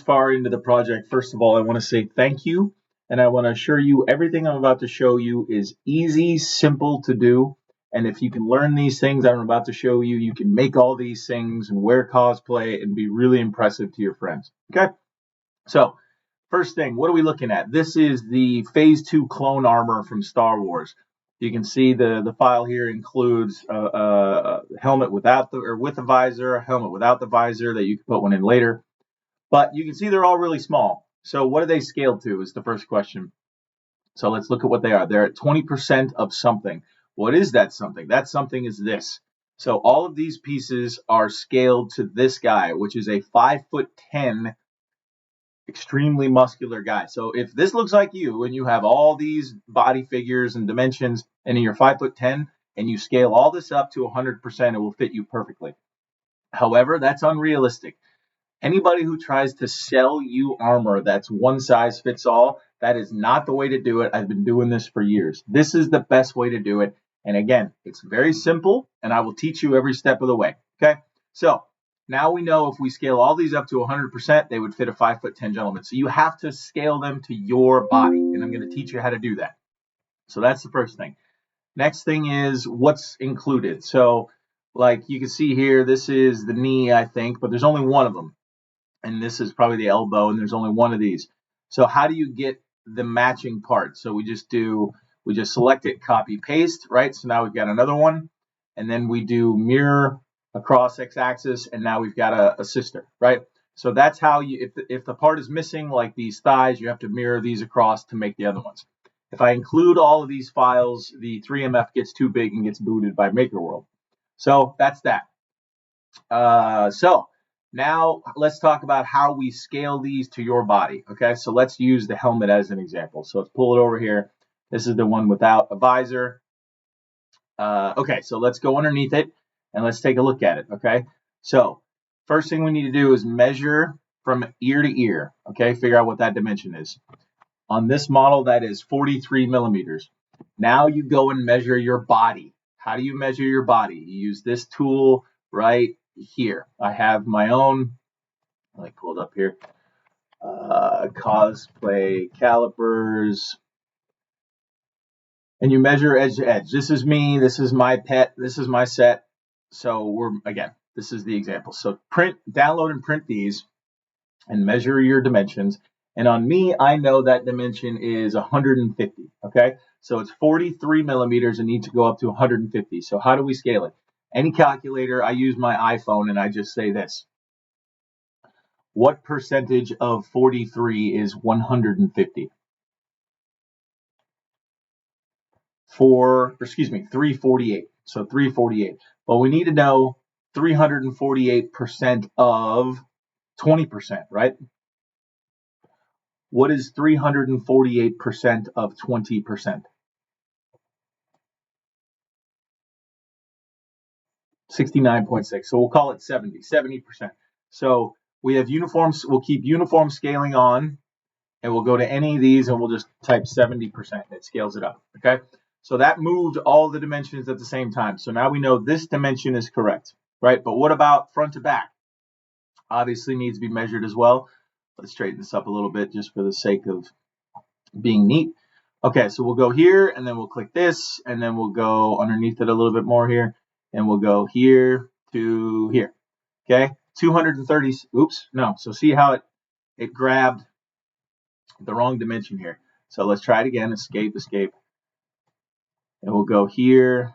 Far into the project, first of all, I want to say thank you, and I want to assure you everything I'm about to show you is easy, simple to do. And if you can learn these things I'm about to show you, you can make all these things and wear cosplay and be really impressive to your friends. Okay? So, first thing, what are we looking at? This is the Phase 2 clone armor from Star Wars. You can see the file here includes a helmet without the or with a visor, a helmet without the visor that you can put one in later. But you can see they're all really small. So what are they scaled to is the first question. So let's look at what they are. They're at 20% of something. What is that something? That something is this. So all of these pieces are scaled to this guy, which is a 5'10", extremely muscular guy. So if this looks like you and you have all these body figures and dimensions and you're 5'10" and you scale all this up to 100%, it will fit you perfectly. However, that's unrealistic. Anybody who tries to sell you armor that's one size fits all, that is not the way to do it. I've been doing this for years. This is the best way to do it. And again, it's very simple, and I will teach you every step of the way. Okay? So now we know if we scale all these up to 100%, they would fit a 5'10" gentleman. So you have to scale them to your body, and I'm going to teach you how to do that. So that's the first thing. Next thing is what's included. So like you can see here, this is the knee, I think, but there's only one of them. And this is probably the elbow, and there's only one of these. So how do you get the matching part? So we just select it, copy, paste, right? So now we've got another one, and then we do mirror across x-axis, and now we've got a sister, right? So that's how you, if the part is missing, like these thighs, you have to mirror these across to make the other ones. If I include all of these files, the 3MF gets too big and gets booted by Makerworld. So that's that. So now let's talk about how we scale these to your body. Okay, so let's use the helmet as an example. So let's pull it over here. This is the one without a visor. Okay, so let's go underneath it and let's take a look at it. Okay, so first thing we need to do is measure from ear to ear. Okay, figure out what that dimension is. On this model, that is 43 millimeters. Now you go and measure your body. How do you measure your body? You use this tool right here. I have my own, let me pull it up here, cosplay calipers, and you measure edge to edge. This is me, this is my pet, this is my set. So this is the example. So download and print these and measure your dimensions. And on me, I know that dimension is 150, okay? So it's 43 millimeters and need to go up to 150. So how do we scale it? Any calculator, I use my iPhone and I just say this. What percentage of 43 is 150? 348. So 348. Well, we need to know 348% of 20%, right? What is 348% of 20%? 69.6. So we'll call it 70%. So we have uniforms. We'll keep uniform scaling on, and we'll go to any of these, and we'll just type 70%. It scales it up. Okay. So that moved all the dimensions at the same time. So now we know this dimension is correct, right? But what about front to back? Obviously needs to be measured as well. Let's straighten this up a little bit just for the sake of being neat. Okay, so we'll go here, and then we'll click this, and then we'll go underneath it a little bit more here, and we'll go here to here. Okay, 230. Oops, no. So see how it grabbed the wrong dimension here. So let's try it again. Escape, and we'll go here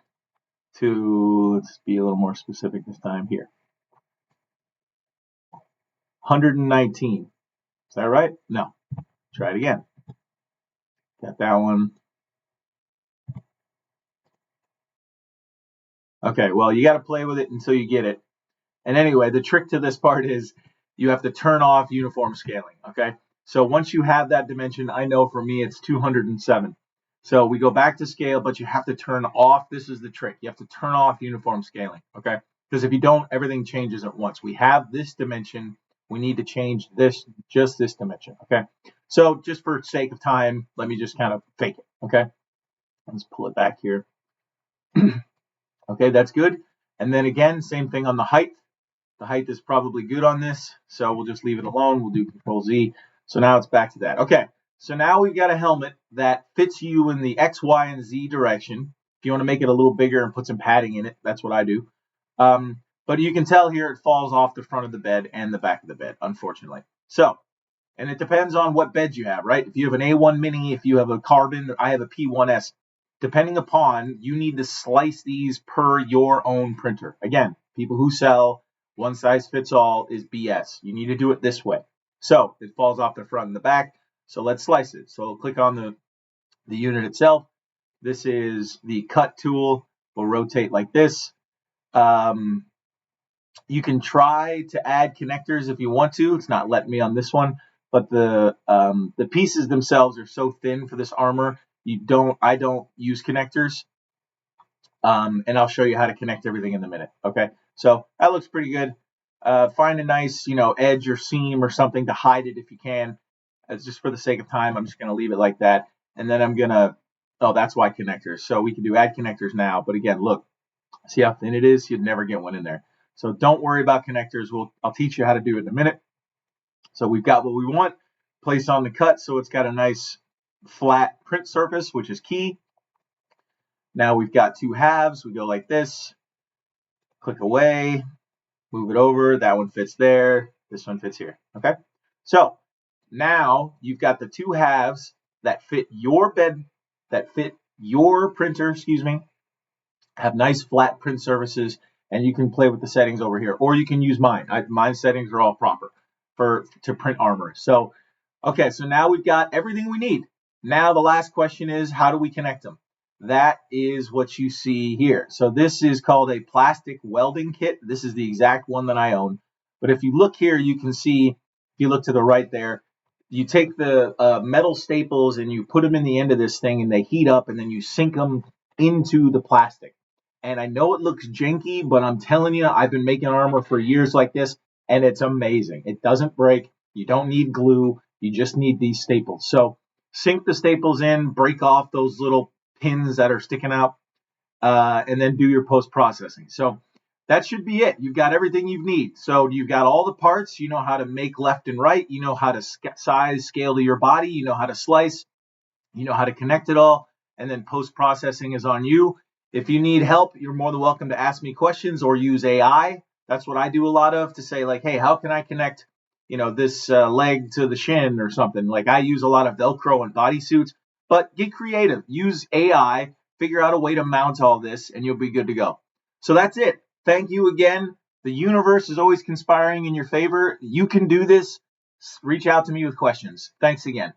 to, let's be a little more specific this time here. 119. Is that right? No. Try it again. Got that one. Okay, well, you got to play with it until you get it. And anyway, the trick to this part is you have to turn off uniform scaling, okay? So once you have that dimension, I know for me it's 207. So we go back to scale, but you have to turn off, this is the trick, you have to turn off uniform scaling, okay? Because if you don't, everything changes at once. We have this dimension, we need to change this, just this dimension, okay? So just for sake of time, let me just kind of fake it, okay? Let's pull it back here. Okay, that's good. And then again, same thing on the height. The height is probably good on this, so we'll just leave it alone. We'll do Control Z. So now it's back to that. Okay, so now we've got a helmet that fits you in the X, Y, and Z direction. If you want to make it a little bigger and put some padding in it, that's what I do. But you can tell here it falls off the front of the bed and the back of the bed, unfortunately. So, and it depends on what bed you have, right? If you have an A1 Mini, if you have a Carbon, I have a P1S. Depending upon, you need to slice these per your own printer. Again, people who sell one size fits all is BS. You need to do it this way. So it falls off the front and the back. So let's slice it. So click on the unit itself. This is the cut tool. We'll rotate like this. You can try to add connectors if you want to. It's not letting me on this one, but the pieces themselves are so thin for this armor. I don't use connectors. And I'll show you how to connect everything in a minute. Okay, so that looks pretty good. Find a nice, edge or seam or something to hide it if you can. It's just for the sake of time. I'm just going to leave it like that. And then I'm going to, oh, that's why connectors. So we can do add connectors now. But again, look, see how thin it is? You'd never get one in there. So don't worry about connectors. I'll teach you how to do it in a minute. So we've got what we want. Place on the cut so it's got a nice flat print surface, which is key. Now we've got two halves. We go like this. Click away. Move it over. That one fits there. This one fits here. Okay. So now you've got the two halves that fit your bed, that fit your printer, have nice flat print surfaces, and you can play with the settings over here, or you can use mine. My settings are all proper to print armor. So, okay, so now we've got everything we need. Now the last question is, how do we connect them? That is what you see here. So this is called a plastic welding kit. This is the exact one that I own. But if you look here, you can see, if you look to the right there, you take the metal staples and you put them in the end of this thing and they heat up, and then you sink them into the plastic. And I know it looks janky, but I'm telling you, I've been making armor for years like this, and it's amazing. It doesn't break. You don't need glue. You just need these staples. So sink the staples in, break off those little pins that are sticking out, and then do your post-processing. So that should be it. You've got everything you need. So you've got all the parts. You know how to make left and right. You know how to size, scale to your body. You know how to slice. You know how to connect it all. And then post-processing is on you. If you need help, you're more than welcome to ask me questions or use AI. That's what I do a lot of, to say like, hey, how can I connect, this leg to the shin or something? Like, I use a lot of Velcro and bodysuits, but get creative. Use AI, figure out a way to mount all this, and you'll be good to go. So that's it. Thank you again. The universe is always conspiring in your favor. You can do this. Reach out to me with questions. Thanks again.